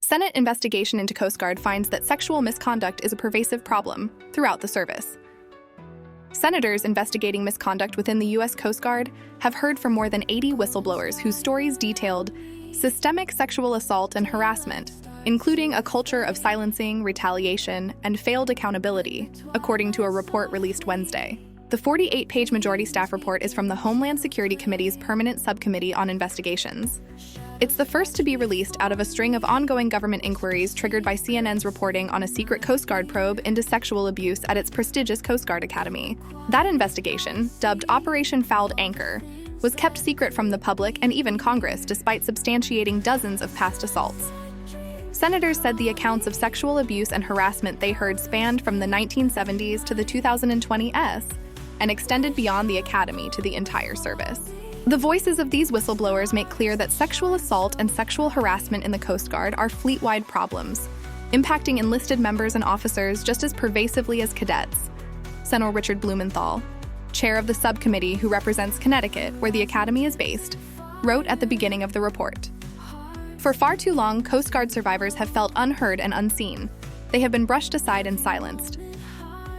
Senate investigation into Coast Guard finds that sexual misconduct is a pervasive problem throughout the service. Senators investigating misconduct within the U.S. Coast Guard have heard from more than 80 whistleblowers whose stories detailed systemic sexual assault and harassment, including a culture of silencing, retaliation, and failed accountability, according to a report released Wednesday. The 48-page majority staff report is from the Homeland Security Committee's Permanent Subcommittee on Investigations. It's the first to be released out of a string of ongoing government inquiries triggered by CNN's reporting on a secret Coast Guard probe into sexual abuse at its prestigious Coast Guard Academy. That investigation, dubbed Operation Fouled Anchor, was kept secret from the public and even Congress despite substantiating dozens of past assaults. Senators said the accounts of sexual abuse and harassment they heard spanned from the 1970s to the 2020s and extended beyond the academy to the entire service. The voices of these whistleblowers make clear that sexual assault and sexual harassment in the Coast Guard are fleet-wide problems, impacting enlisted members and officers just as pervasively as cadets. Senator Richard Blumenthal, chair of the subcommittee who represents Connecticut, where the academy is based, wrote at the beginning of the report. For far too long, Coast Guard survivors have felt unheard and unseen. They have been brushed aside and silenced.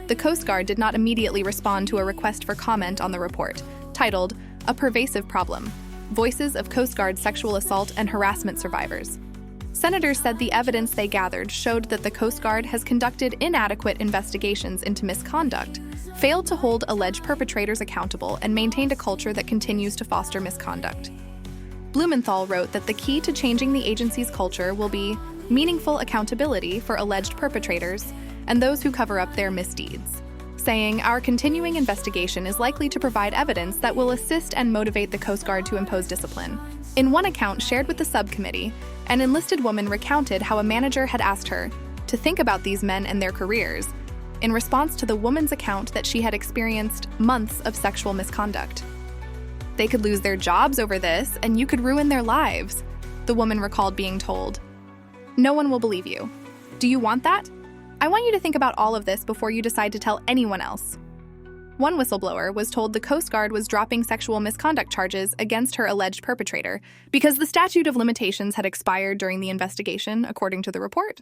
The Coast Guard did not immediately respond to a request for comment on the report, titled A Pervasive Problem: Voices of Coast Guard Sexual Assault and Harassment Survivors. Senators said the evidence they gathered showed that the Coast Guard has conducted inadequate investigations into misconduct, failed to hold alleged perpetrators accountable, and maintained a culture that continues to foster misconduct. Blumenthal wrote that the key to changing the agency's culture will be meaningful accountability for alleged perpetrators and those who cover up their misdeeds, saying, "Our continuing investigation is likely to provide evidence that will assist and motivate the Coast Guard to impose discipline." In one account shared with the subcommittee, an enlisted woman recounted how a manager had asked her to think about these men and their careers in response to the woman's account that she had experienced months of sexual misconduct. "They could lose their jobs over this, and you could ruin their lives," the woman recalled being told. "No one will believe you. Do you want that? I want you to think about all of this before you decide to tell anyone else." One whistleblower was told the Coast Guard was dropping sexual misconduct charges against her alleged perpetrator because the statute of limitations had expired during the investigation, according to the report.